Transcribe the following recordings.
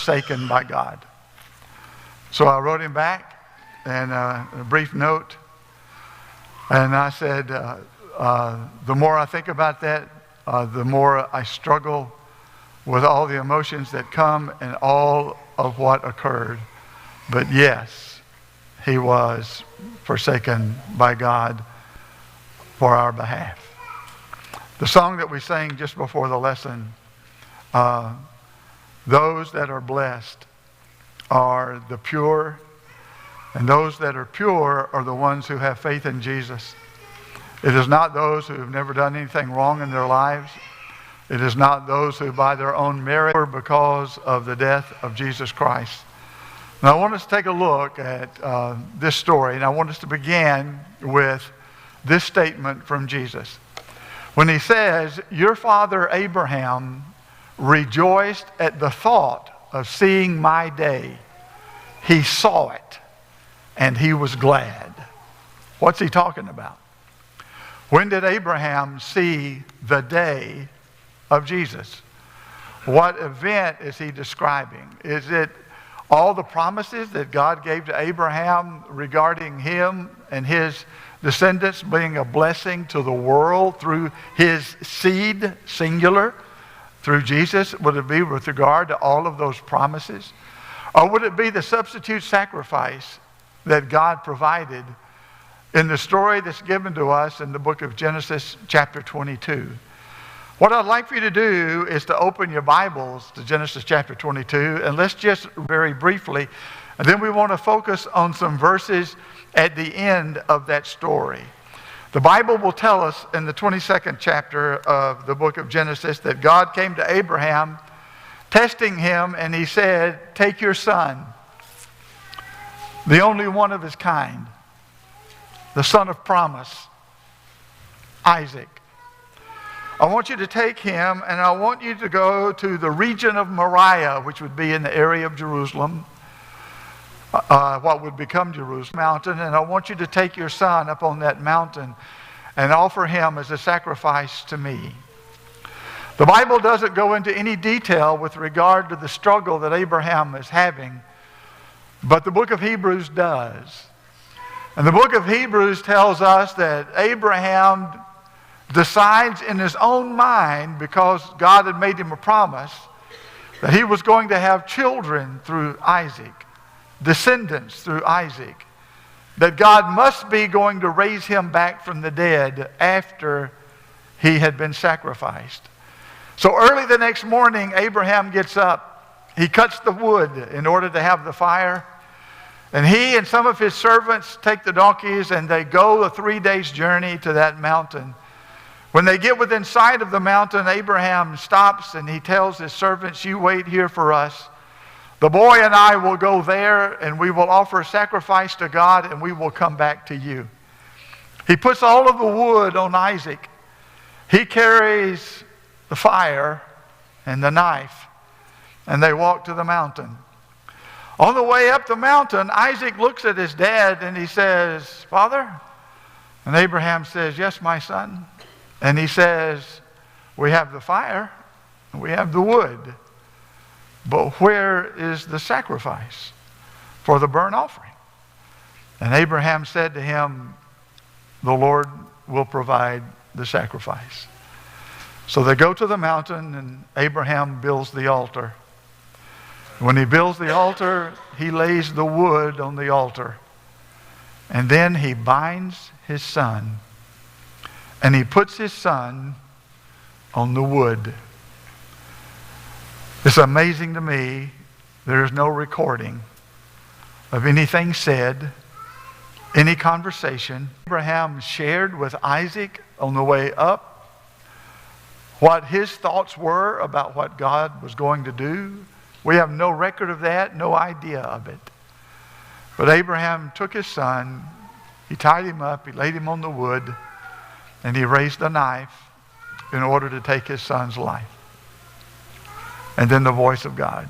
forsaken by God. So I wrote him back and a brief note. And I said, the more I think about that, the more I struggle with all the emotions that come and all of what occurred. But yes, he was forsaken by God for our behalf. The song that we sang just before the lesson, those that are blessed are the pure, and those that are pure are the ones who have faith in Jesus. It is not those who have never done anything wrong in their lives. It is not those who by their own merit or because of the death of Jesus Christ. Now I want us to take a look at this story, and I want us to begin with this statement from Jesus. When he says, your father Abraham rejoiced at the thought of seeing my day. He saw it, and he was glad. What's he talking about? When did Abraham see the day of Jesus? What event is he describing? Is it all the promises that God gave to Abraham regarding him and his descendants being a blessing to the world through his seed, singular, through Jesus? Would it be with regard to all of those promises? Or would it be the substitute sacrifice that God provided in the story that's given to us in the book of Genesis chapter 22? What I'd like for you to do is to open your Bibles to Genesis chapter 22, and let's just very briefly, and then we want to focus on some verses at the end of that story. The Bible will tell us in the 22nd chapter of the book of Genesis that God came to Abraham, testing him, and he said, take your son, the only one of his kind, the son of promise, Isaac. I want you to take him, and I want you to go to the region of Moriah, which would be in the area of Jerusalem, what would become Jerusalem mountain, and I want you to take your son up on that mountain and offer him as a sacrifice to me. The Bible doesn't go into any detail with regard to the struggle that Abraham is having, but the book of Hebrews does. And the book of Hebrews tells us that Abraham decides in his own mind, because God had made him a promise, that he was going to have children through Isaac, descendants through Isaac, that God must be going to raise him back from the dead after he had been sacrificed. So early the next morning, Abraham gets up. He cuts the wood in order to have the fire. And he and some of his servants take the donkeys, and they go a 3 days journey to that mountain. When they get within sight of the mountain, Abraham stops and he tells his servants, you wait here for us. The boy and I will go there, and we will offer a sacrifice to God, and we will come back to you. He puts all of the wood on Isaac. He carries the fire and the knife, and they walk to the mountain. On the way up the mountain, Isaac looks at his dad and he says, Father? And Abraham says, yes, my son. And he says, we have the fire and we have the wood, but where is the sacrifice for the burnt offering? And Abraham said to him, the Lord will provide the sacrifice. So they go to the mountain, and Abraham builds the altar. When he builds the altar, he lays the wood on the altar. And then he binds his son, and he puts his son on the wood. It's amazing to me, there is no recording of anything said, any conversation. Abraham shared with Isaac on the way up what his thoughts were about what God was going to do. We have no record of that, no idea of it. But Abraham took his son, he tied him up, he laid him on the wood, and he raised a knife in order to take his son's life. And then the voice of God.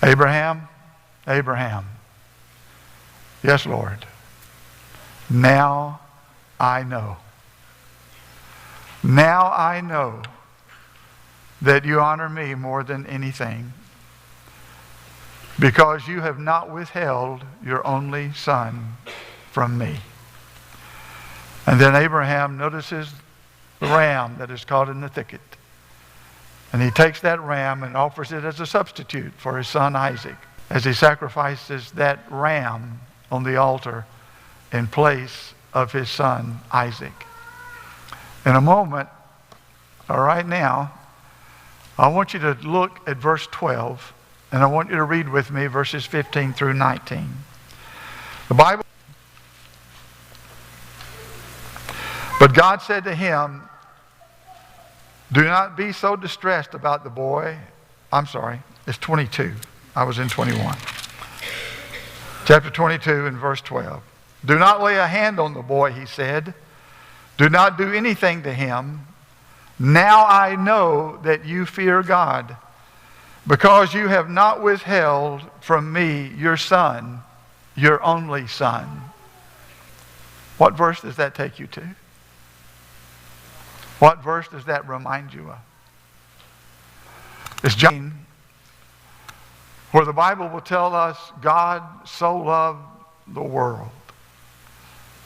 Abraham, Abraham. Yes, Lord. Now I know. Now I know that you honor me more than anything. because you have not withheld your only son from me. And then Abraham notices the ram that is caught in the thicket. And he takes that ram and offers it as a substitute for his son Isaac, as he sacrifices that ram on the altar in place of his son Isaac. In a moment, or right now, I want you to look at verse 12, and I want you to read with me verses 15 through 19. The Bible. But God said to him, do not be so distressed about the boy. I'm sorry, it's 22. I was in 21. Chapter 22 and verse 12. Do not lay a hand on the boy, he said. Do not do anything to him. Now I know that you fear God, because you have not withheld from me your son, your only son. What verse does that take you to? What verse does that remind you of? It's John, where the Bible will tell us God so loved the world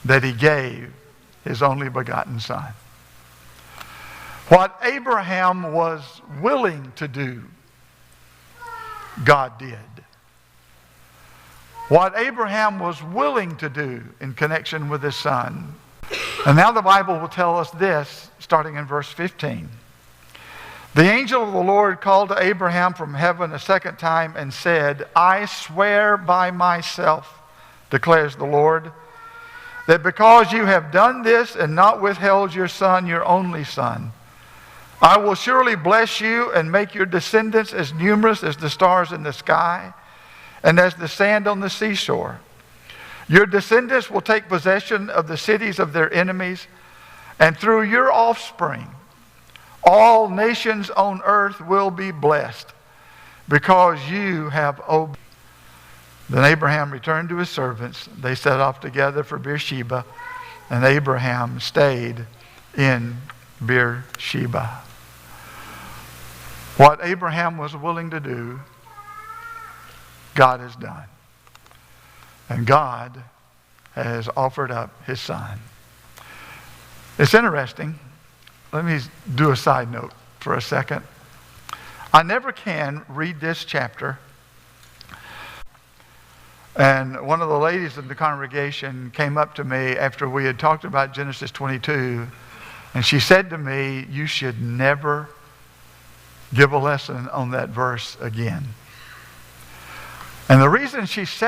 that he gave his only begotten son. What Abraham was willing to do, God did. What Abraham was willing to do in connection with his son. And now the Bible will tell us this, starting in verse 15. The angel of the Lord called to Abraham from heaven a second time and said, I swear by myself, declares the Lord, that because you have done this and not withheld your son, your only son, I will surely bless you and make your descendants as numerous as the stars in the sky and as the sand on the seashore. Your descendants will take possession of the cities of their enemies, and through your offspring, all nations on earth will be blessed, because you have obeyed. Then Abraham returned to his servants. They set off together for Beersheba, and Abraham stayed in Beersheba. What Abraham was willing to do, God has done. And God has offered up his son. It's interesting. Let me do a side note for a second. I never can read this chapter. And one of the ladies in the congregation came up to me after we had talked about Genesis 22, and she said to me, you should never give a lesson on that verse again. And the reason she said